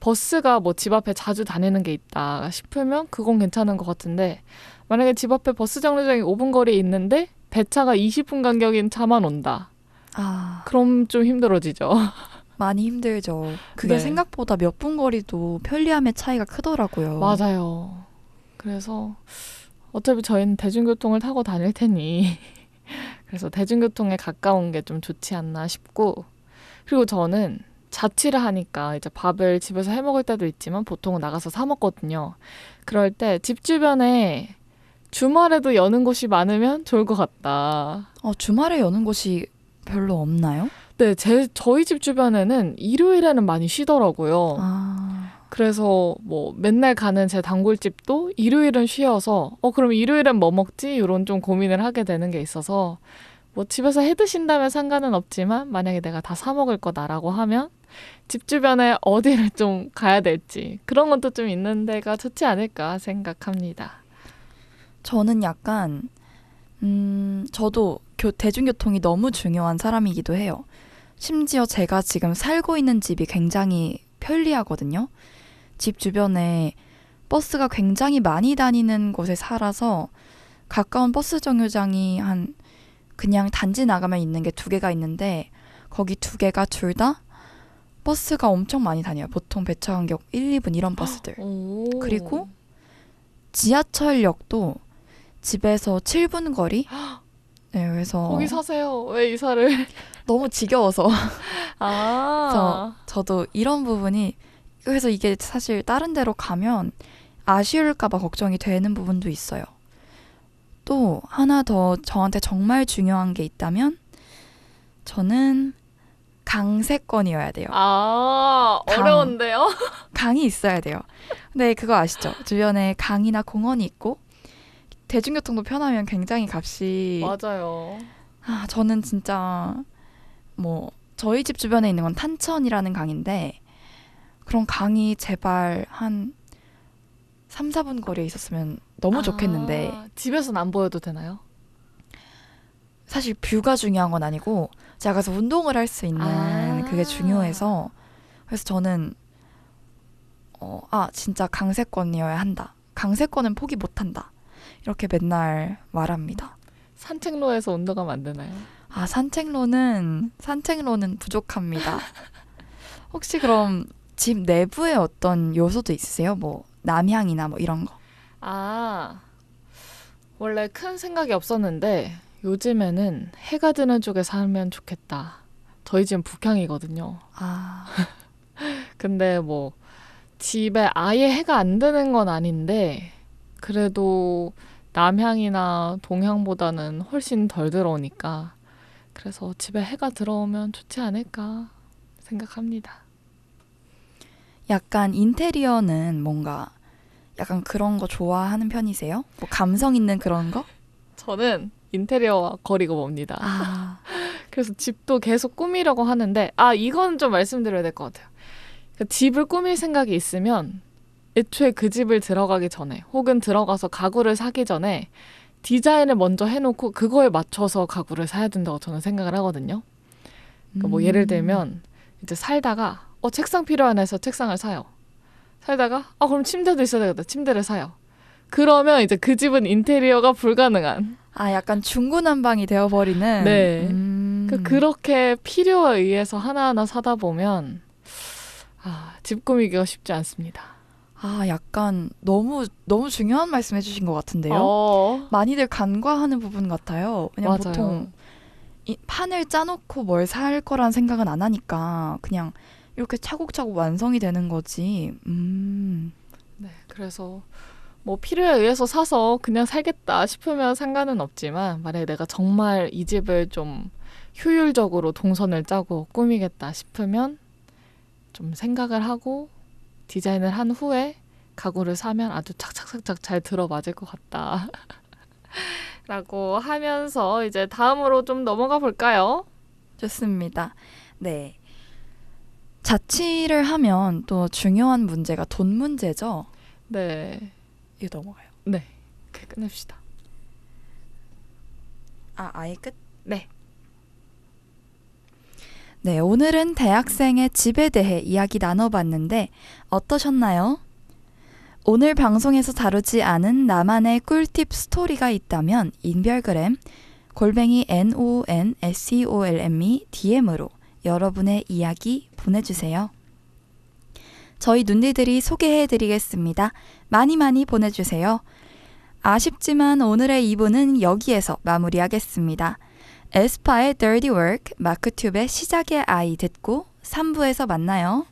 버스가 뭐 집 앞에 자주 다니는 게 있다 싶으면 그건 괜찮은 것 같은데 만약에 집 앞에 버스 정류장이 5분 거리에 있는데 배차가 20분 간격인 차만 온다. 그럼 좀 힘들어지죠. 많이 힘들죠. 그게 네. 생각보다 몇 분 거리도 편리함의 차이가 크더라고요. 맞아요. 그래서 어차피 저희는 대중교통을 타고 다닐 테니 그래서 대중교통에 가까운 게 좀 좋지 않나 싶고 그리고 저는 자취를 하니까 이제 밥을 집에서 해 먹을 때도 있지만 보통은 나가서 사 먹거든요. 그럴 때 집 주변에 주말에도 여는 곳이 많으면 좋을 것 같다. 주말에 여는 곳이 별로 없나요? 네, 저희 집 주변에는 일요일에는 많이 쉬더라고요. 그래서 뭐 맨날 가는 제 단골집도 일요일은 쉬어서 그럼 일요일엔 뭐 먹지? 이런 좀 고민을 하게 되는 게 있어서 뭐 집에서 해 드신다면 상관은 없지만 만약에 내가 다 사 먹을 거다라고 하면 집 주변에 어디를 좀 가야 될지 그런 것도 좀 있는 데가 좋지 않을까 생각합니다. 저는 약간 저도 대중교통이 너무 중요한 사람이기도 해요. 심지어 제가 지금 살고 있는 집이 굉장히 편리하거든요. 집 주변에 버스가 굉장히 많이 다니는 곳에 살아서 가까운 버스 정류장이 그냥 단지 나가면 있는 게 2개가 있는데 거기 2개가 둘 다 버스가 엄청 많이 다녀요. 보통 배차 간격 1, 2분 이런 버스들. 그리고 지하철역도 집에서 7분 거리? 네, 그래서 거기 사세요. 왜 이사를? 너무 지겨워서 그래서 저도 이런 부분이 그래서 이게 사실 다른 데로 가면 아쉬울까 봐 걱정이 되는 부분도 있어요. 또 하나 더 저한테 정말 중요한 게 있다면 저는 강세권이어야 돼요. 어려운데요? 강이 있어야 돼요. 근데 그거 아시죠? 주변에 강이나 공원이 있고 대중교통도 편하면 굉장히 값이 맞아요. 저는 진짜 뭐 저희 집 주변에 있는 건 탄천이라는 강인데 그런 강이 제발 한 3, 4분 거리에 있었으면 너무 좋겠는데 집에서는 안 보여도 되나요? 사실 뷰가 중요한 건 아니고 제가 가서 운동을 할 수 있는 그게 중요해서 그래서 저는 진짜 강세권이어야 한다. 강세권은 포기 못한다. 이렇게 맨날 말합니다. 산책로에서 운동하면 안 되나요? 아, 산책로는 부족합니다. 혹시 그럼 집 내부에 어떤 요소도 있으세요? 뭐 남향이나 뭐 이런 거. 아, 원래 큰 생각이 없었는데 요즘에는 해가 드는 쪽에 살면 좋겠다. 저희 집은 북향이거든요. 아, 근데 뭐 집에 아예 해가 안 드는 건 아닌데 그래도 남향이나 동향보다는 훨씬 덜 들어오니까 그래서 집에 해가 들어오면 좋지 않을까 생각합니다. 약간 인테리어는 뭔가 약간 그런 거 좋아하는 편이세요? 뭐 감성 있는 그런 거? 저는 인테리어와 거리가 멉니다. 아, 그래서 집도 계속 꾸미려고 하는데 이건 좀 말씀드려야 될 것 같아요. 그러니까 집을 꾸밀 생각이 있으면 애초에 그 집을 들어가기 전에 혹은 들어가서 가구를 사기 전에 디자인을 먼저 해놓고 그거에 맞춰서 가구를 사야 된다고 저는 생각을 하거든요. 그러니까 뭐 예를 들면 이제 살다가 책상 필요하네 해서 책상을 사요. 살다가 그럼 침대도 있어야 되겠다. 침대를 사요. 그러면 이제 그 집은 인테리어가 불가능한. 아, 약간 중구난방이 되어버리는. 네. 그렇게 필요에 의해서 하나하나 사다 보면 집 꾸미기가 쉽지 않습니다. 아, 약간 너무 중요한 말씀 해주신 것 같은데요? 많이들 간과하는 부분 같아요. 왜냐면 맞아요. 보통 이 판을 짜놓고 뭘 살 거란 생각은 안 하니까 그냥 이렇게 차곡차곡 완성이 되는 거지. 네, 그래서 뭐 필요에 의해서 사서 그냥 살겠다 싶으면 상관은 없지만 만약에 내가 정말 이 집을 좀 효율적으로 동선을 짜고 꾸미겠다 싶으면 좀 생각을 하고 디자인을 한 후에 가구를 사면 아주 착착착착 잘 들어맞을 것 같다. 라고 하면서 이제 다음으로 좀 넘어가 볼까요? 좋습니다. 네. 자취를 하면 또 중요한 문제가 돈 문제죠? 네. 이거 넘어가요. 네. 끝냅시다. 아예 끝? 네. 네, 오늘은 대학생의 집에 대해 이야기 나눠봤는데 어떠셨나요? 오늘 방송에서 다루지 않은 나만의 꿀팁 스토리가 있다면 인별그램 @nonscolme DM으로 여러분의 이야기 보내주세요. 저희 눈디들이 소개해드리겠습니다. 많이 보내주세요. 아쉽지만 오늘의 2부는 여기에서 마무리하겠습니다. 에스파의 Dirty Work, 마크튠의 시작의 아이 듣고 3부에서 만나요.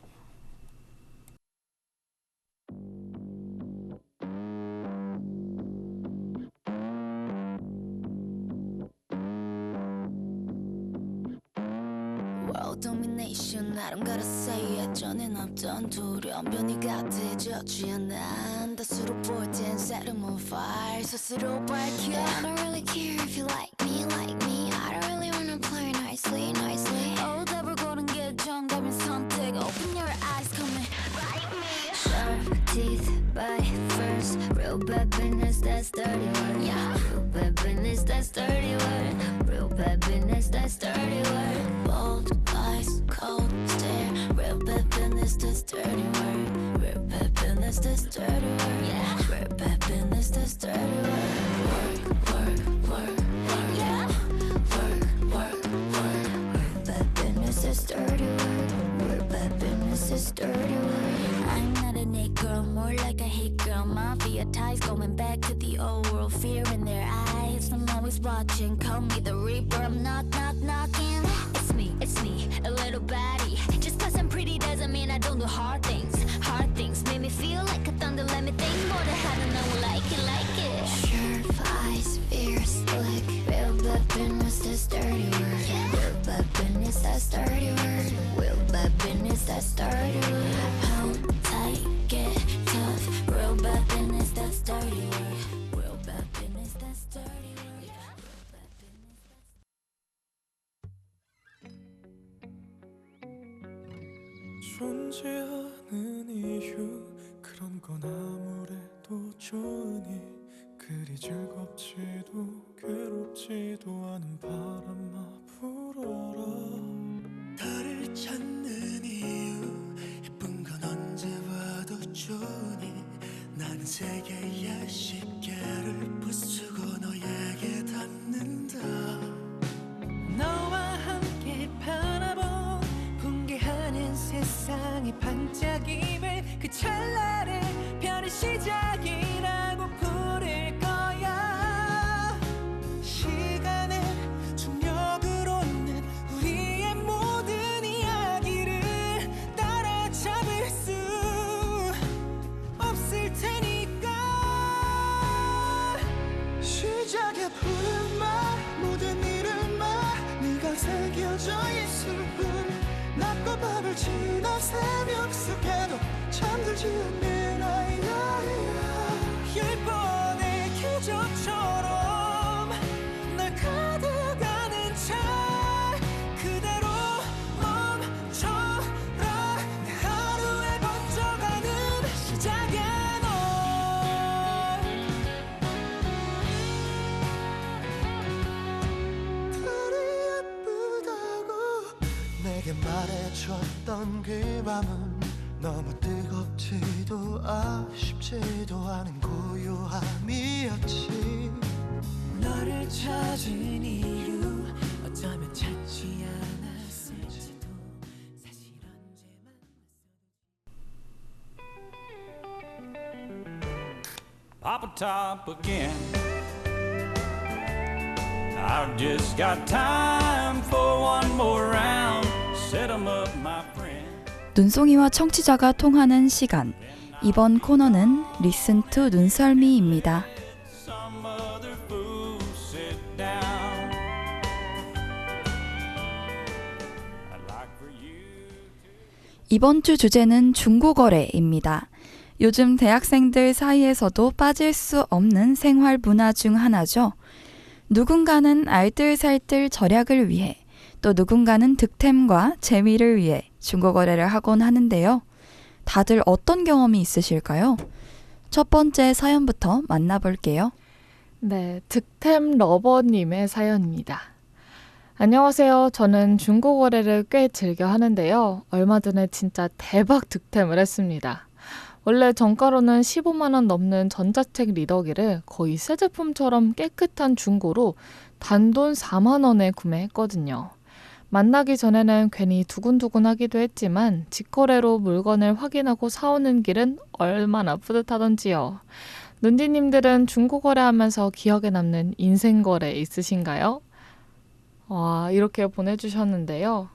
World domination I don't gotta say it 전엔 없던 두려움 변이 같아져 취한 다수로 볼 땐 set 'em on fire 스스로 밝혀 I don't really care if you like me I don't really wanna play nicely 오답을 고른 게 정답인 선택 Open your eyes come and bite me Sharp teeth bite first Real bad business that's dirty word Yeah Real bad business that's dirty word Real bad business that's dirty word Bold eyes, cold stare Real bad business that's dirty word Real bad business that's dirty word Yeah Real bad business that's dirty word Work Yeah Work Real bad business that's dirty word Real bad business that's dirty word I'm not an it girl, more like a hit girl Mafia ties going back to the old world Fear in their eyes, I'm always watching Call me the reaper, I'm knocking It's me, a little baddie Just cause I'm pretty doesn't mean I don't do hard things Hard things make me feel like a thunder Let me think more than how to know like it Sharp eyes, fierce slick Real bad business, that's dirty word Real bad business, that's dirty word Real bad business, that's dirty word Hold tight, get tough Real bad business, that's dirty word Real bad business, that's dirty word Real bad business, 존재하는 이유 그런 건 아무래도 좋으니 그리 즐겁지도 괴롭지도 않은 바람아 불어라 달을 찾는 이유 예쁜 건 언제 봐도 좋으니 나는 세계의 10개를 부수고 너에게 닿는다 지는 아이야 10번의 기적처럼 날 가득하는 차 그대로 멈춰라 내 하루에 번져가는 시작에 둘이 예쁘다고 내게 말해줬던 그 밤은 너무 뜨겁지도 아쉽지도 않은 고요함이었지 너를 찾은 이유 어쩌면 찾지 않았을지도 사실 언제만 Pop a top again. I've just got time for one more round. Set 'em up, my friend. 눈송이와 청취자가 통하는 시간. 이번 코너는 Listen to 눈썰미입니다. Some other fool sit down. I'd like for you. 이번 주 주제는 중고거래입니다. 요즘 대학생들 사이에서도 빠질 수 없는 생활 문화 중 하나죠. 누군가는 알뜰살뜰 절약을 위해 또 누군가는 득템과 재미를 위해 중고거래를 하곤 하는데요. 다들 어떤 경험이 있으실까요? 첫 번째 사연부터 만나볼게요. 네, 득템 러버님의 사연입니다. 안녕하세요. 저는 중고거래를 꽤 즐겨 하는데요. 얼마 전에 진짜 대박 득템을 했습니다. 원래 정가로는 15만 원 넘는 전자책 리더기를 거의 새 제품처럼 깨끗한 중고로 단돈 4만 원에 구매했거든요. 만나기 전에는 괜히 두근두근하기도 했지만 직거래로 물건을 확인하고 사오는 길은 얼마나 뿌듯하던지요. 눈디님들은 중고거래하면서 기억에 남는 인생거래 있으신가요? 와, 이렇게 보내주셨는데요.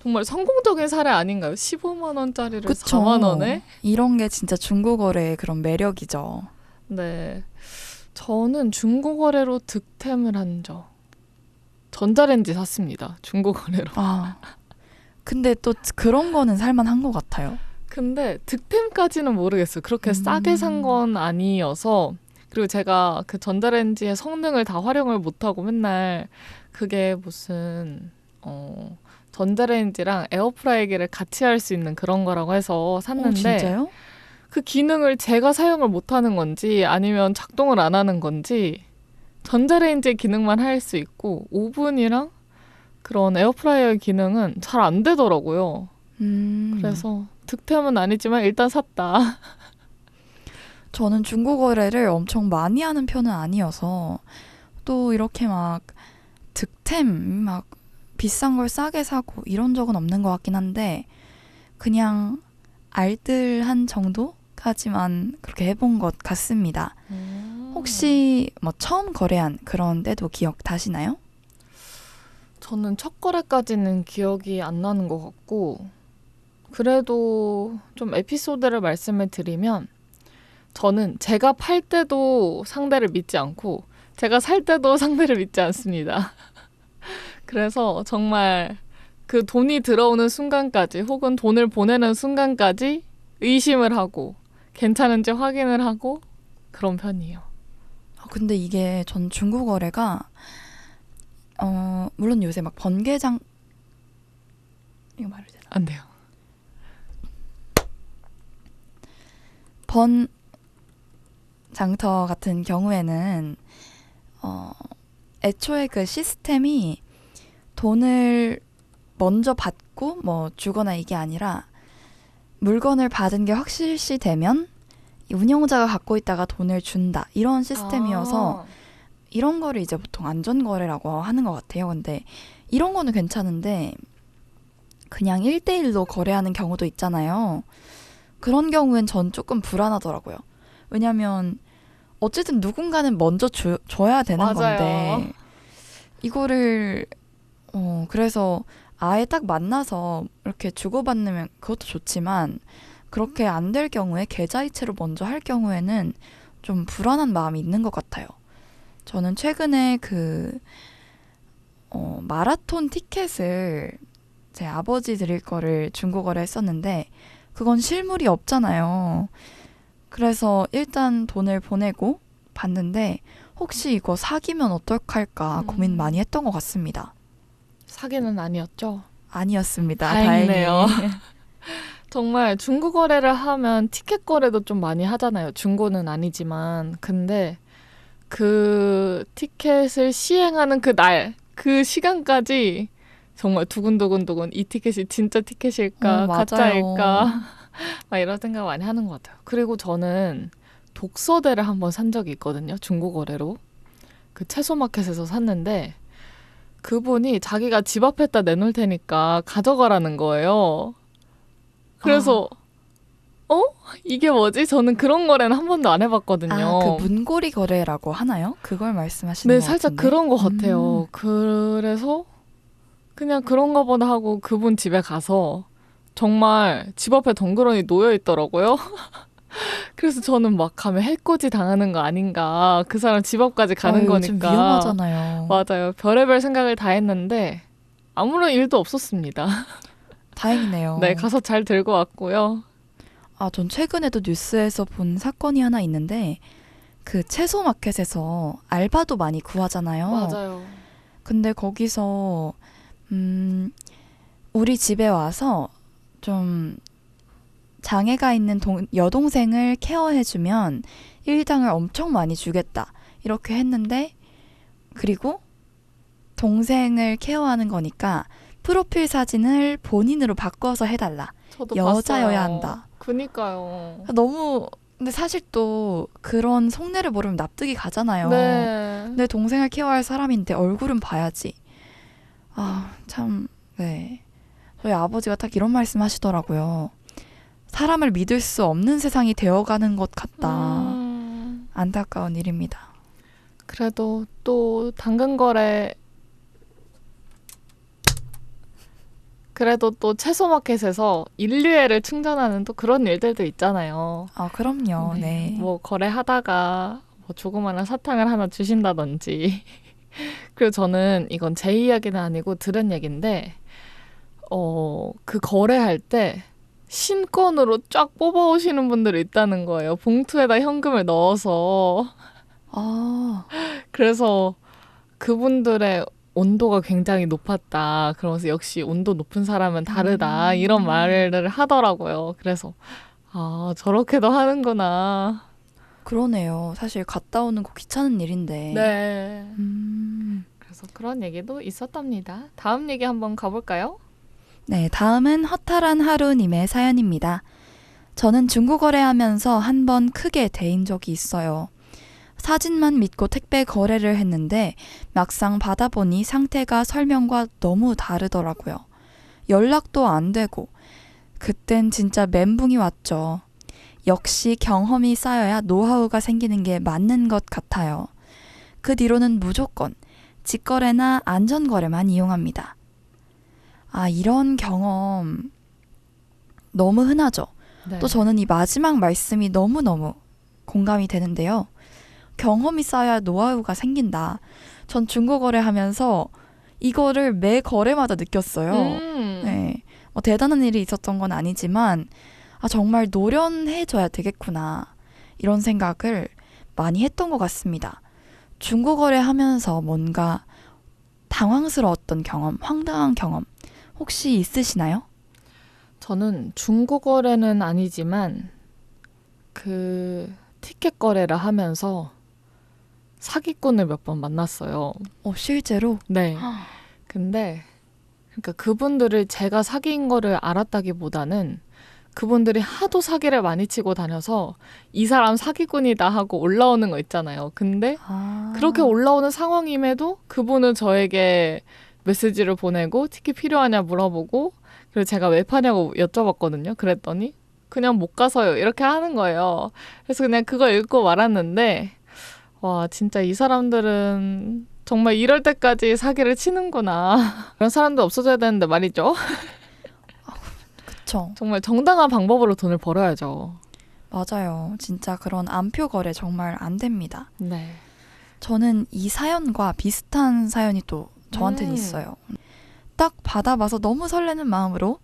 정말 성공적인 사례 아닌가요? 15만 원짜리를 그쵸? 4만 원에? 이런 게 진짜 중고거래의 그런 매력이죠. 네. 저는 중고거래로 득템을 한 적. 전자레인지 샀습니다. 중고거래로. 아, 근데 또 그런 거는 살만한 것 같아요. 근데 득템까지는 모르겠어요. 그렇게 싸게 산 건 아니어서. 그리고 제가 그 전자레인지의 성능을 다 활용을 못하고 맨날 그게 무슨 전자레인지랑 에어프라이기를 같이 할 수 있는 그런 거라고 해서 샀는데 진짜요? 그 기능을 제가 사용을 못하는 건지 아니면 작동을 안 하는 건지 전자레인지의 기능만 할 수 있고 오븐이랑 그런 에어프라이어 기능은 잘 안 되더라고요. 그래서 득템은 아니지만 일단 샀다. 저는 중고거래를 엄청 많이 하는 편은 아니어서 또 이렇게 막 득템 막 비싼 걸 싸게 사고 이런 적은 없는 것 같긴 한데 그냥 알뜰한 정도까지만 그렇게 해본 것 같습니다. 혹시 뭐 처음 거래한 그런 때도 기억 나시나요? 저는 첫 거래까지는 기억이 안 나는 것 같고 그래도 좀 에피소드를 말씀을 드리면 저는 제가 팔 때도 상대를 믿지 않고 제가 살 때도 상대를 믿지 않습니다. 그래서 정말 그 돈이 들어오는 순간까지 혹은 돈을 보내는 순간까지 의심을 하고 괜찮은지 확인을 하고 그런 편이에요. 근데 이게 전 중고거래가 물론 요새 막 번개장 이거 말해도 되나? 안 돼요. 장터 같은 경우에는 애초에 그 시스템이 돈을 먼저 받고 뭐 주거나 이게 아니라 물건을 받은 게 확실시 되면 이 운영자가 갖고 있다가 돈을 준다 이런 시스템이어서 이런 거를 이제 보통 안전거래라고 하는 것 같아요. 근데 이런 거는 괜찮은데 그냥 1대1로 거래하는 경우도 있잖아요. 그런 경우엔 전 조금 불안하더라고요. 왜냐면 어쨌든 누군가는 먼저 줘야 되는 맞아요. 건데 이거를 그래서 아예 딱 만나서 이렇게 주고받으면 그것도 좋지만 그렇게 안 될 경우에 계좌이체로 먼저 할 경우에는 좀 불안한 마음이 있는 것 같아요. 저는 최근에 마라톤 티켓을 제 아버지 드릴 거를 중고거래 했었는데 그건 실물이 없잖아요. 그래서 일단 돈을 보내고 봤는데 혹시 이거 사기면 어떡할까 고민 많이 했던 것 같습니다. 사기는 아니었죠? 아니었습니다. 다행이네요. 다행히. 정말 중고 거래를 하면 티켓 거래도 좀 많이 하잖아요. 중고는 아니지만. 근데 그 티켓을 시행하는 그 날, 그 시간까지 정말 두근두근두근 이 티켓이 진짜 티켓일까, 맞아요. 가짜일까 막 이런 생각 많이 하는 것 같아요. 그리고 저는 독서대를 한번 산 적이 있거든요. 중고 거래로. 그 채소마켓에서 샀는데 그분이 자기가 집 앞에다 내놓을 테니까 가져가라는 거예요. 그래서 이게 뭐지? 저는 그런 거래는 한 번도 안 해봤거든요. 그 문고리 거래라고 하나요? 그걸 말씀하시는 네, 것 살짝 같은데. 그런 것 같아요. 그래서 그냥 그런가 보다 하고 그분 집에 가서 정말 집 앞에 덩그러니 놓여 있더라고요. 그래서 저는 막 가면 해코지 당하는 거 아닌가. 그 사람 집 앞까지 가는 요즘 거니까. 위험하잖아요. 맞아요. 별의별 생각을 다 했는데 아무런 일도 없었습니다. 다행이네요. 네, 가서 잘 들고 왔고요. 전 최근에도 뉴스에서 본 사건이 하나 있는데 그 채소 마켓에서 알바도 많이 구하잖아요. 맞아요. 근데 거기서 우리 집에 와서 좀 장애가 있는 여동생을 케어해주면 일당을 엄청 많이 주겠다. 이렇게 했는데 그리고 동생을 케어하는 거니까 프로필 사진을 본인으로 바꿔서 해달라. 저도 여자여야 봤어요. 한다. 그니까요. 너무 근데 사실 또 그런 속내를 모르면 납득이 가잖아요. 네. 내 동생을 케어할 사람인데 얼굴은 봐야지. 참, 네. 저희 아버지가 딱 이런 말씀 하시더라고요. 사람을 믿을 수 없는 세상이 되어가는 것 같다. 안타까운 일입니다. 그래도 또 그래도 또 채소마켓에서 인류애를 충전하는 또 그런 일들도 있잖아요. 그럼요. 네. 뭐 거래하다가 뭐 조그마한 사탕을 하나 주신다든지. 그리고 저는 이건 제 이야기는 아니고 들은 얘기인데 그 거래할 때 신권으로 쫙 뽑아오시는 분들이 있다는 거예요. 봉투에다 현금을 넣어서. 그래서 그분들의 온도가 굉장히 높았다. 그러면서 역시 온도 높은 사람은 다르다. 이런 말을 하더라고요. 그래서 저렇게도 하는구나. 그러네요. 사실 갔다 오는 거 귀찮은 일인데. 네. 그래서 그런 얘기도 있었답니다. 다음 얘기 한번 가볼까요? 네, 다음은 허탈한 하루님의 사연입니다. 저는 중고 거래하면서 한 번 크게 데인 적이 있어요. 사진만 믿고 택배 거래를 했는데 막상 받아보니 상태가 설명과 너무 다르더라고요. 연락도 안 되고 그땐 진짜 멘붕이 왔죠. 역시 경험이 쌓여야 노하우가 생기는 게 맞는 것 같아요. 그 뒤로는 무조건 직거래나 안전거래만 이용합니다. 이런 경험 너무 흔하죠. 네. 또 저는 이 마지막 말씀이 너무너무 공감이 되는데요. 경험이 쌓여야 노하우가 생긴다. 전 중고거래 하면서 이거를 매 거래마다 느꼈어요. 네. 대단한 일이 있었던 건 아니지만 정말 노련해져야 되겠구나. 이런 생각을 많이 했던 것 같습니다. 중고거래 하면서 뭔가 당황스러웠던 경험, 황당한 경험 혹시 있으시나요? 저는 중고 거래는 아니지만 그 티켓 거래를 하면서 사기꾼을 몇 번 만났어요. 실제로? 네. 근데 그러니까 그분들을 제가 사기인 거를 알았다기보다는 그분들이 하도 사기를 많이 치고 다녀서 이 사람 사기꾼이다 하고 올라오는 거 있잖아요. 근데 그렇게 올라오는 상황임에도 그분은 저에게 메시지를 보내고 티켓 필요하냐 물어보고 그리고 제가 왜 파냐고 여쭤봤거든요. 그랬더니 그냥 못 가서요. 이렇게 하는 거예요. 그래서 그냥 그거 읽고 말았는데 와 진짜 이 사람들은 정말 이럴 때까지 사기를 치는구나. 그런 사람도 없어져야 되는데 말이죠. 그쵸. 정말 정당한 방법으로 돈을 벌어야죠. 맞아요. 진짜 그런 암표 거래 정말 안 됩니다. 네. 저는 이 사연과 비슷한 사연이 또 저한테는 있어요. 딱 받아봐서 너무 설레는 마음으로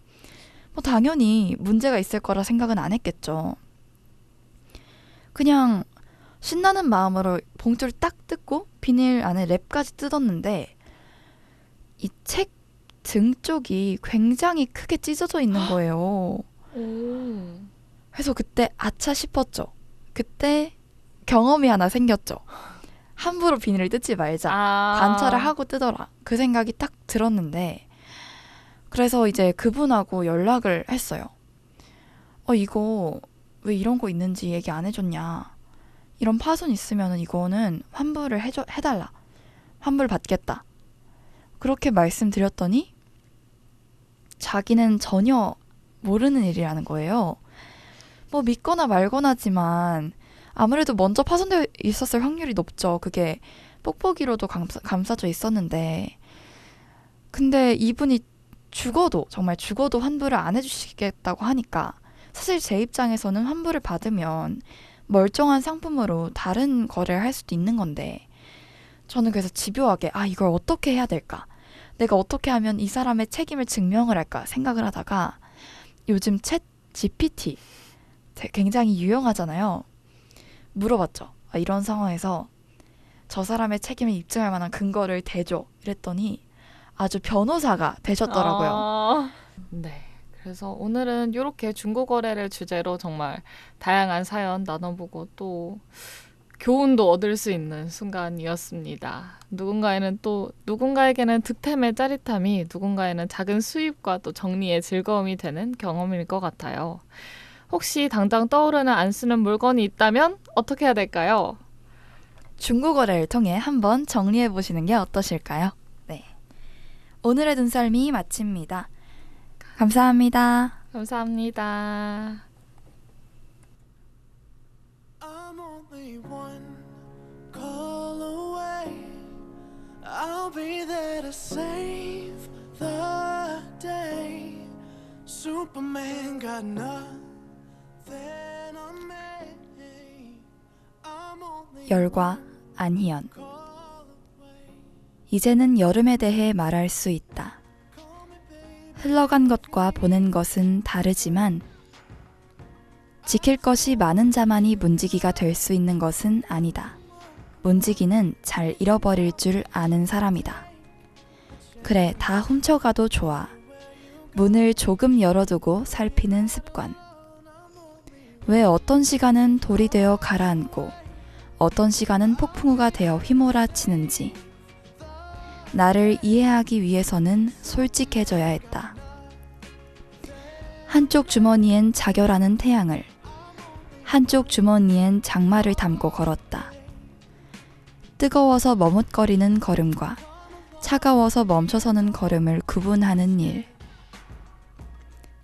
뭐 당연히 문제가 있을 거라 생각은 안 했겠죠. 그냥 신나는 마음으로 봉투를 딱 뜯고 비닐 안에 랩까지 뜯었는데 이 책 등 쪽이 굉장히 크게 찢어져 있는 거예요. 그래서 그때 아차 싶었죠. 그때 경험이 하나 생겼죠. 함부로 비닐을 뜯지 말자. 관찰을 하고 뜯어라. 그 생각이 딱 들었는데 그래서 이제 그분하고 연락을 했어요. 이거 왜 이런 거 있는지 얘기 안 해줬냐. 이런 파손 있으면 이거는 환불을 해달라. 환불 받겠다. 그렇게 말씀드렸더니 자기는 전혀 모르는 일이라는 거예요. 뭐 믿거나 말거나지만 아무래도 먼저 파손되어 있었을 확률이 높죠. 그게 뽁뽁이로도 감싸져 있었는데 근데 이분이 정말 죽어도 환불을 안 해주시겠다고 하니까 사실 제 입장에서는 환불을 받으면 멀쩡한 상품으로 다른 거래를 할 수도 있는 건데 저는 그래서 집요하게 이걸 어떻게 해야 될까? 내가 어떻게 하면 이 사람의 책임을 증명을 할까 생각을 하다가 요즘 챗 GPT 굉장히 유용하잖아요. 물어봤죠. 이런 상황에서 저 사람의 책임을 입증할 만한 근거를 대줘. 이랬더니 아주 변호사가 되셨더라고요. 네. 그래서 오늘은 이렇게 중고거래를 주제로 정말 다양한 사연 나눠보고 또 교훈도 얻을 수 있는 순간이었습니다. 누군가에게는 득템의 짜릿함이 누군가에는 작은 수입과 또 정리의 즐거움이 되는 경험일 것 같아요. 혹시 당장 떠오르는 안 쓰는 물건이 있다면 어떻게 해야 될까요? 중고거래를 통해 한번 정리해보시는 게 어떠실까요? 네. 오늘의 눈썰미 마칩니다. 감사합니다. 감사합니다. I'm only one call away. I'll be there to save the day. Superman got nothing on me. I'm only 열과 안희연. call away. 이제는 여름에 대해 말할 수 있다. 흘러간 것과 보낸 것은 다르지만 지킬 것이 많은 자만이 문지기가 될 수 있는 것은 아니다. 문지기는 잘 잃어버릴 줄 아는 사람이다. 그래, 다 훔쳐가도 좋아. 문을 조금 열어두고 살피는 습관. 왜 어떤 시간은 돌이 되어 가라앉고 어떤 시간은 폭풍우가 되어 휘몰아치는지. 나를 이해하기 위해서는 솔직해져야 했다. 한쪽 주머니엔 자결하는 태양을, 한쪽 주머니엔 장마를 담고 걸었다. 뜨거워서 머뭇거리는 걸음과 차가워서 멈춰서는 걸음을 구분하는 일.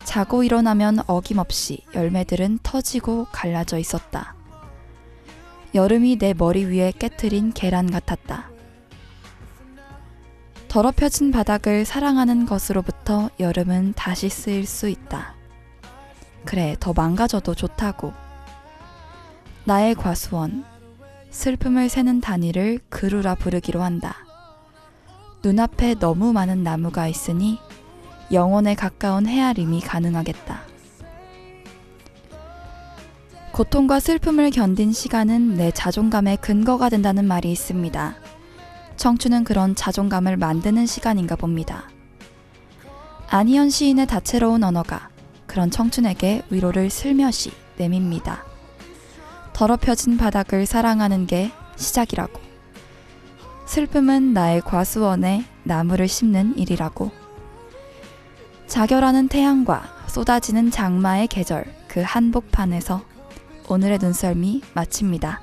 자고 일어나면 어김없이 열매들은 터지고 갈라져 있었다. 여름이 내 머리 위에 깨트린 계란 같았다. 더럽혀진 바닥을 사랑하는 것으로부터 여름은 다시 쓰일 수 있다. 그래, 더 망가져도 좋다고. 나의 과수원, 슬픔을 세는 단위를 그루라 부르기로 한다. 눈앞에 너무 많은 나무가 있으니 영혼에 가까운 헤아림이 가능하겠다. 고통과 슬픔을 견딘 시간은 내 자존감의 근거가 된다는 말이 있습니다. 청춘은 그런 자존감을 만드는 시간인가 봅니다. 안희연 시인의 다채로운 언어가 그런 청춘에게 위로를 슬며시 내밉니다. 더럽혀진 바닥을 사랑하는 게 시작이라고. 슬픔은 나의 과수원에 나무를 심는 일이라고. 자결하는 태양과 쏟아지는 장마의 계절, 그 한복판에서 오늘의 눈썰미 마칩니다.